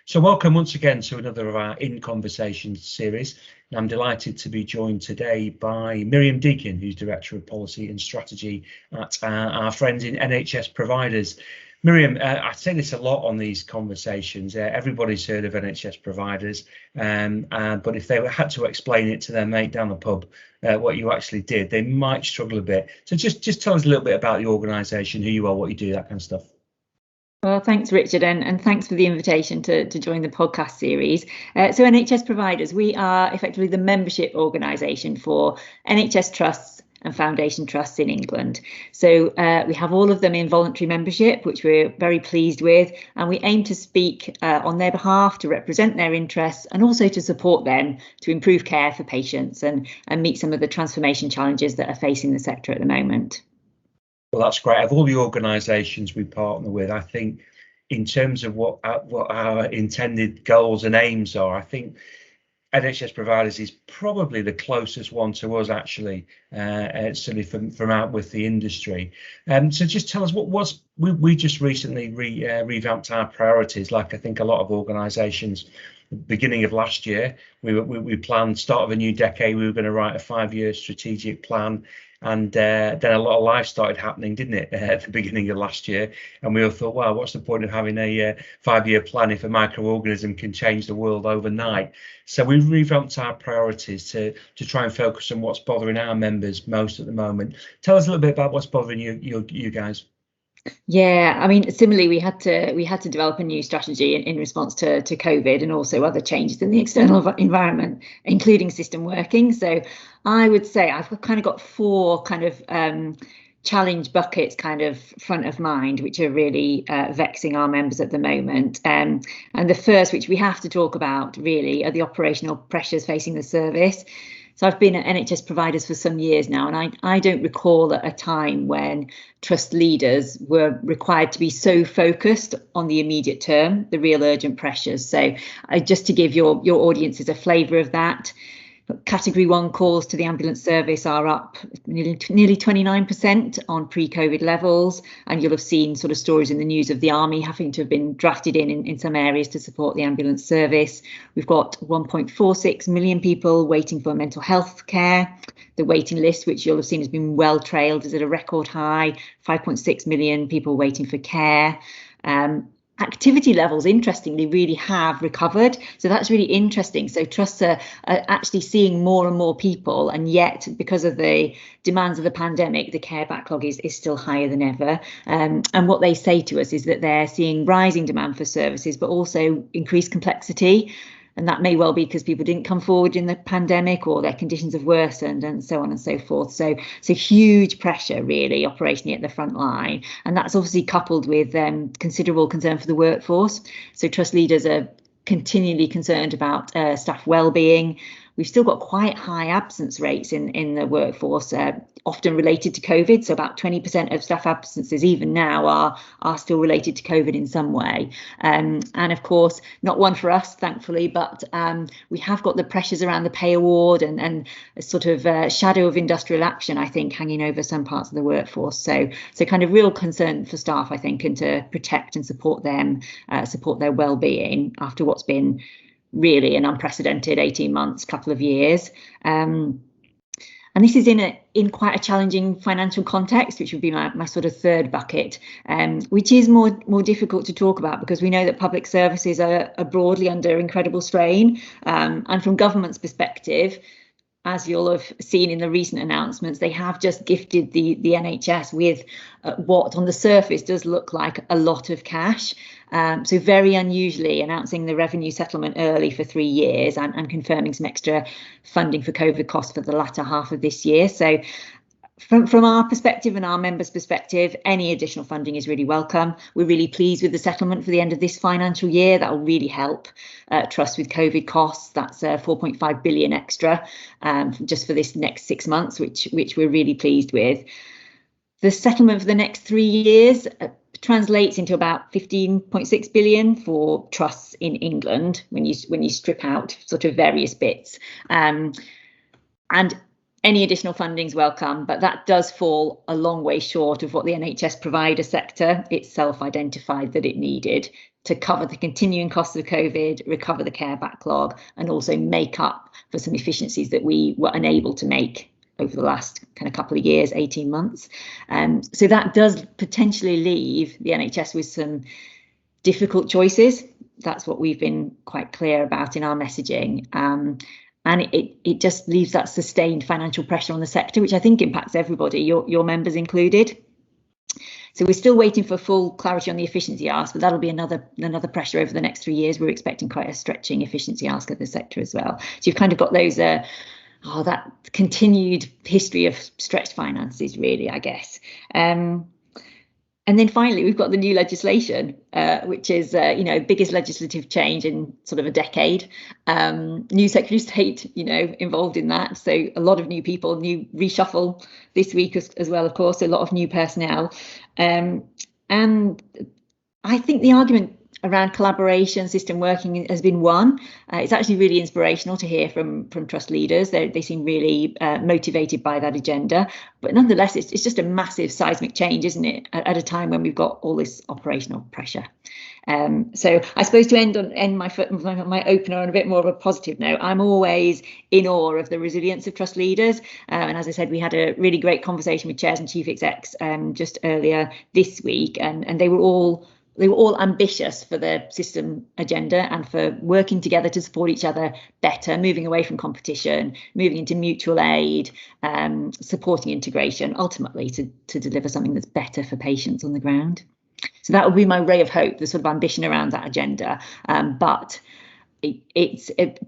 So welcome once again to another of our In Conversations series. And I'm delighted to be joined today by Miriam Deakin, who's Director of Policy and Strategy at our friends in NHS Providers. Miriam, I say this a lot on these conversations. Everybody's heard of NHS Providers, but if they had to explain it to their mate down the pub, what you actually did, they might struggle a bit. So just tell us a little bit about the organisation, who you are, what you do, that kind of stuff. Well, thanks, Richard, and thanks for the invitation to join the podcast series. So NHS Providers, we are effectively the membership organisation for NHS trusts and foundation trusts in England. So we have all of them in voluntary membership, which we're very pleased with, and we aim to speak on their behalf, to represent their interests, and also to support them to improve care for patients and meet some of the transformation challenges that are facing the sector at the moment. Well, that's great. Of all the organisations we partner with, I think in terms of what our intended goals and aims are, I think NHS Providers is probably the closest one to us, actually, certainly from out with the industry. So just tell us we just recently revamped our priorities, like I think a lot of organisations. Beginning of last year, we planned start of a new decade. We were going to write a 5-year strategic plan, and then a lot of life started happening, didn't it, at the beginning of last year? And we all thought, well, what's the point of having a 5-year plan if a microorganism can change the world overnight? So we revamped our priorities to try and focus on what's bothering our members most at the moment. Tell us a little bit about what's bothering you guys. Yeah, I mean, similarly, we had to develop a new strategy in response to COVID and also other changes in the external environment, including system working. So I would say I've kind of got 4 kind of challenge buckets kind of front of mind, which are really vexing our members at the moment. And the first, which we have to talk about really, are the operational pressures facing the service. So I've been at NHS Providers for some years now, and I don't recall at a time when trust leaders were required to be so focused on the immediate term, the real urgent pressures. So just to give your audiences a flavour of that, Category 1 calls to the ambulance service are up nearly 29% on pre-COVID levels, and you'll have seen sort of stories in the news of the army having to have been drafted in some areas to support the ambulance service. We've got 1.46 million people waiting for mental health care. The waiting list, which you'll have seen has been well trailed, is at a record high, 5.6 million people waiting for care. Activity levels, interestingly, really have recovered. So that's really interesting. So trusts are actually seeing more and more people, and yet because of the demands of the pandemic, the care backlog is still higher than ever. And what they say to us is that they're seeing rising demand for services, but also increased complexity. And that may well be because people didn't come forward in the pandemic, or their conditions have worsened, and so on and so forth. So huge pressure really operationally at the front line. And that's obviously coupled with considerable concern for the workforce. So trust leaders are continually concerned about staff well-being. We've still got quite high absence rates in the workforce, often related to COVID. So about 20% of staff absences even now are still related to COVID in some way. And of course, not one for us, thankfully, but we have got the pressures around the pay award and a sort of shadow of industrial action, I think, hanging over some parts of the workforce. So kind of real concern for staff, I think, and to protect and support them, support their well-being after what's been really an unprecedented 18 months, couple of years. And this is in quite a challenging financial context, which would be my sort of third bucket, which is more difficult to talk about because we know that public services are broadly under incredible strain. And from government's perspective, as you'll have seen in the recent announcements, they have just gifted the NHS with what on the surface does look like a lot of cash. So very unusually announcing the revenue settlement early for 3 years and confirming some extra funding for COVID costs for the latter half of this year. So from our perspective and our members' perspective, any additional funding is really welcome. We're really pleased with the settlement for the end of this financial year. That will really help trust with COVID costs. That's 4.5 billion extra just for this next 6 months, which we're really pleased with. The settlement for the next 3 years translates into about 15.6 billion for trusts in England when you strip out sort of various bits. And any additional funding is welcome, but that does fall a long way short of what the NHS provider sector itself identified that it needed to cover the continuing costs of COVID, recover the care backlog, and also make up for some efficiencies that we were unable to make over the last kind of couple of years, 18 months. So that does potentially leave the NHS with some difficult choices. That's what we've been quite clear about in our messaging. And it just leaves that sustained financial pressure on the sector, which I think impacts everybody, your members included. So we're still waiting for full clarity on the efficiency ask, but that'll be another pressure over the next 3 years. We're expecting quite a stretching efficiency ask of the sector as well. So you've kind of got those that continued history of stretched finances, really, I guess. And then finally, we've got the new legislation, which is, biggest legislative change in sort of a decade. New Secretary of State, involved in that. So a lot of new people, new reshuffle this week as well, of course, a lot of new personnel. And I think the argument around collaboration, system working has been won. It's actually really inspirational to hear from trust leaders. They seem really motivated by that agenda. But nonetheless, it's just a massive seismic change, isn't it? At a time when we've got all this operational pressure. So I suppose to end my opener on a bit more of a positive note, I'm always in awe of the resilience of trust leaders. And as I said, we had a really great conversation with chairs and chief execs just earlier this week, and they were all ambitious for the system agenda and for working together to support each other better, moving away from competition, moving into mutual aid, supporting integration, ultimately to deliver something that's better for patients on the ground. So that would be my ray of hope, the sort of ambition around that agenda. But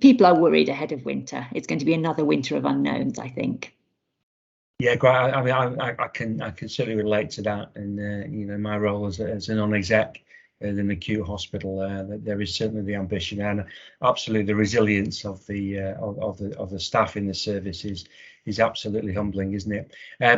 people are worried ahead of winter. It's going to be another winter of unknowns, I think. Yeah, great. I mean, I can certainly relate to that. And my role as a non-exec in an acute hospital, there is certainly the ambition and absolutely the resilience of the staff in the service is absolutely humbling, isn't it?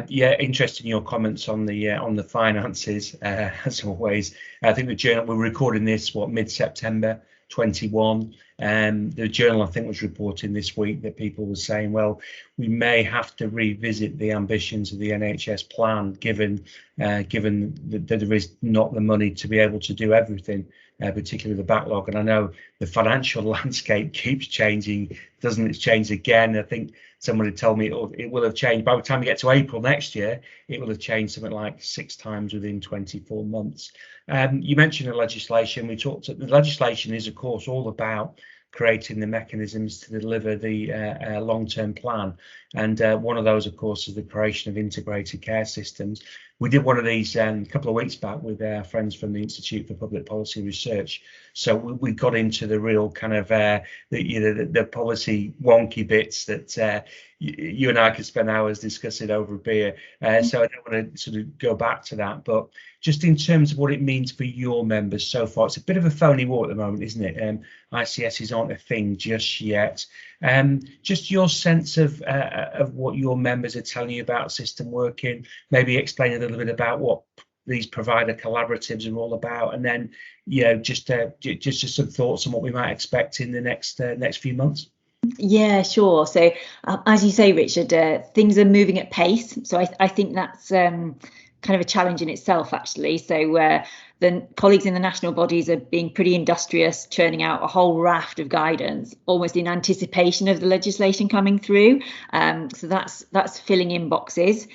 Yeah, interesting your comments on the finances as always. I think the journal, we're recording this mid-September 21. The journal, I think, was reporting this week that people were saying, well, we may have to revisit the ambitions of the NHS plan, given that there is not the money to be able to do everything, particularly the backlog. And I know the financial landscape keeps changing, doesn't it? Change again. I think somebody told me it will have changed by the time we get to April next year. It will have changed something like 6 times within 24 months. You mentioned the legislation. The legislation is, of course, all about creating the mechanisms to deliver the long-term plan. And one of those, of course, is the creation of integrated care systems. We did one of these a couple of weeks back with our friends from the Institute for Public Policy Research. So we got into the real kind of the policy wonky bits that you and I could spend hours discussing over a beer. So I don't want to sort of go back to that, but just in terms of what it means for your members so far, it's a bit of a phony war at the moment, isn't it? ICSs aren't a thing just yet. Just your sense of what your members are telling you about system working, maybe explain a little bit about what these provider collaboratives are all about, and then just some thoughts on what we might expect in the next few months. Yeah, sure. So as you say, Richard, things are moving at pace. So I think that's kind of a challenge in itself, actually. So the colleagues in the national bodies are being pretty industrious, churning out a whole raft of guidance, almost in anticipation of the legislation coming through. So that's filling in boxes.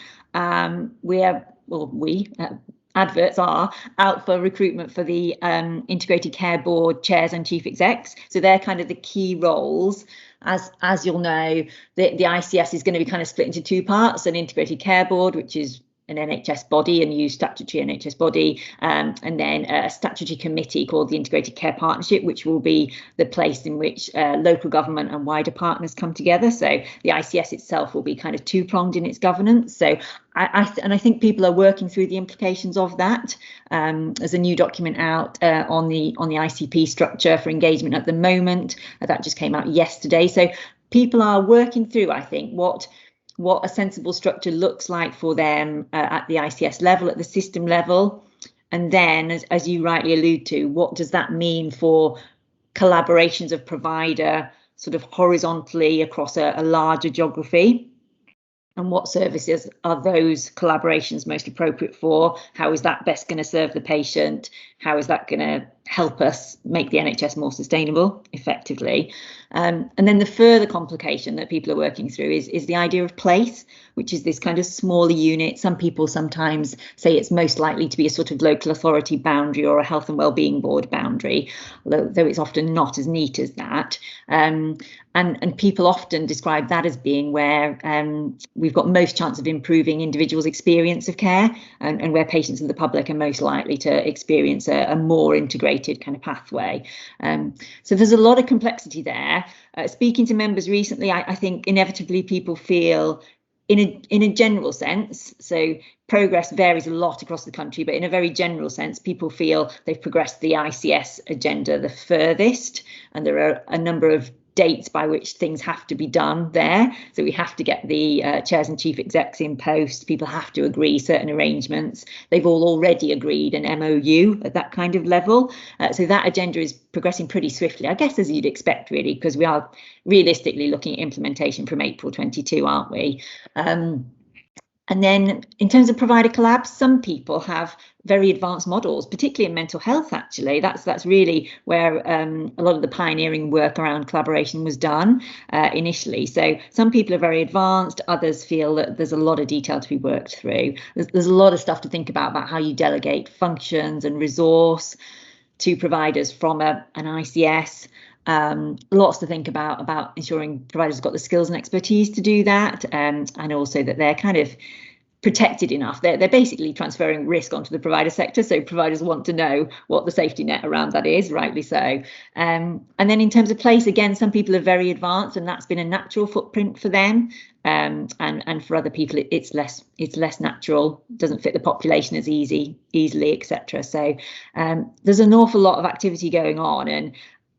Adverts are out for recruitment for the Integrated Care Board chairs and chief execs. So they're kind of the key roles. As you'll know, the ICS is going to be kind of split into 2 parts: an Integrated Care Board, which is an NHS body, a new statutory NHS body, and then a statutory committee called the Integrated Care Partnership, which will be the place in which local government and wider partners come together. So the ICS itself will be kind of 2-pronged in its governance. So I think people are working through the implications of that. There's a new document out on the ICP structure for engagement at the moment. That just came out yesterday. So people are working through, I think, what a sensible structure looks like for them at the ICS level, at the system level. And then, as you rightly allude to, what does that mean for collaborations of provider sort of horizontally across a larger geography? And what services are those collaborations most appropriate for? How is that best going to serve the patient? How is that going to help us make the NHS more sustainable, effectively. And then the further complication that people are working through is the idea of place, which is this kind of smaller unit. Some people sometimes say it's most likely to be a sort of local authority boundary or a health and wellbeing board boundary, though it's often not as neat as that. And people often describe that as being where we've got most chance of improving individuals' experience of care, and where patients and the public are most likely to experience a more integrated kind of pathway. So there's a lot of complexity there. Speaking to members recently, I think inevitably people feel, in a general sense, so progress varies a lot across the country, but in a very general sense, people feel they've progressed the ICS agenda the furthest, and there are a number of dates by which things have to be done there. So we have to get the chairs and chief execs in post. People have to agree certain arrangements. They've all already agreed an MOU at that kind of level. So that agenda is progressing pretty swiftly, I guess, as you'd expect, really, because we are realistically looking at implementation from April 22, aren't we? And then in terms of provider collabs, some people have very advanced models, particularly in mental health, actually. That's really where a lot of the pioneering work around collaboration was done initially. So some people are very advanced, others feel that there's a lot of detail to be worked through. There's a lot of stuff to think about how you delegate functions and resource to providers from an ICS. Lots to think about ensuring providers have got the skills and expertise to do that, and also that they're kind of protected enough. They're basically transferring risk onto the provider sector, so providers want to know what the safety net around that is, rightly so. And then in terms of place, again, some people are very advanced, and that's been a natural footprint for them. And for other people, it's less natural, doesn't fit the population as easily, etc. So there's an awful lot of activity going on, and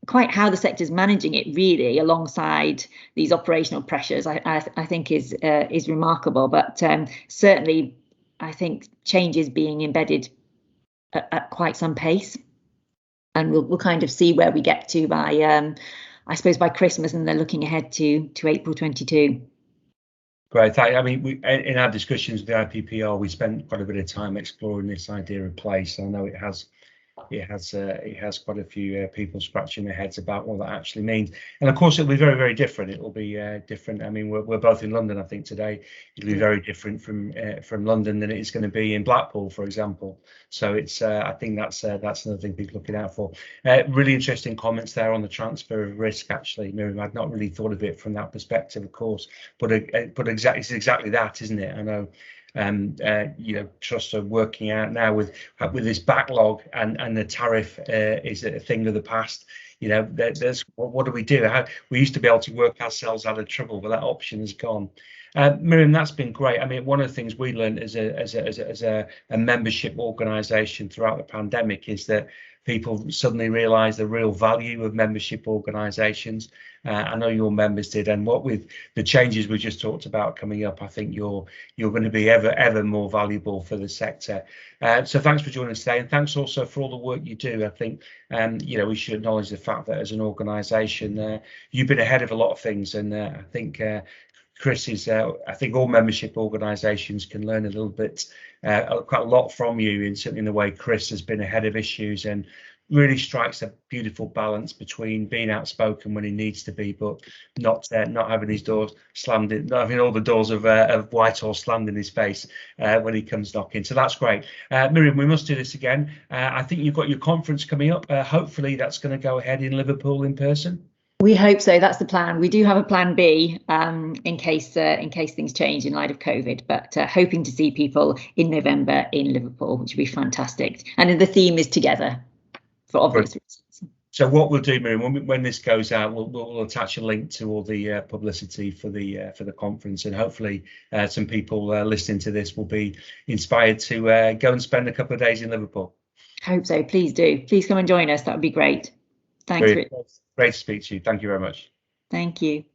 quite how the sector's managing it, really, alongside these operational pressures, I think is remarkable. But certainly, I think change is being embedded at quite some pace, and we'll kind of see where we get to by, I suppose, by Christmas, and they're looking ahead to April 22. Great. I mean, in our discussions with the IPPR, we spent quite a bit of time exploring this idea of place. I know it has quite a few people scratching their heads about what that actually means, and of course it'll be very, very different. It will be different. I mean, we're both in London, I think, today. It'll be very different from London than it is going to be in Blackpool, for example. So it's I think that's another thing people looking out for. Really interesting comments there on the transfer of risk. Actually, Miriam, I'd not really thought of it from that perspective, of course, but it's exactly that, isn't it? I know. Trusts are working out now with this backlog, and the tariff is a thing of the past. There's what do we do? We used to be able to work ourselves out of trouble, but that option is gone. Miriam, that's been great. I mean, one of the things we learned as a membership organisation throughout the pandemic is that people suddenly realise the real value of membership organisations. I know your members did, and what with the changes we just talked about coming up, I think you're going to be ever more valuable for the sector. So thanks for joining us today, and thanks also for all the work you do. I think we should acknowledge the fact that as an organisation, you've been ahead of a lot of things, and I think Chris is. I think all membership organisations can learn a little bit, quite a lot from you, certainly in the way Chris has been ahead of issues and really strikes a beautiful balance between being outspoken when he needs to be, but not having his doors slammed in, not having all the doors of Whitehall slammed in his face when he comes knocking. So that's great. Miriam, we must do this again. I think you've got your conference coming up. Hopefully that's going to go ahead in Liverpool in person. We hope so. That's the plan. We do have a plan B in case things change in light of COVID, but hoping to see people in November in Liverpool, which would be fantastic. And the theme is together, for obvious reasons. So what we'll do, Miriam, when this goes out, we'll attach a link to all the publicity for the conference, and hopefully some people listening to this will be inspired to go and spend a couple of days in Liverpool. Hope so. Please do. Please come and join us. That would be great. Thanks. Great to speak to you. Thank you very much. Thank you.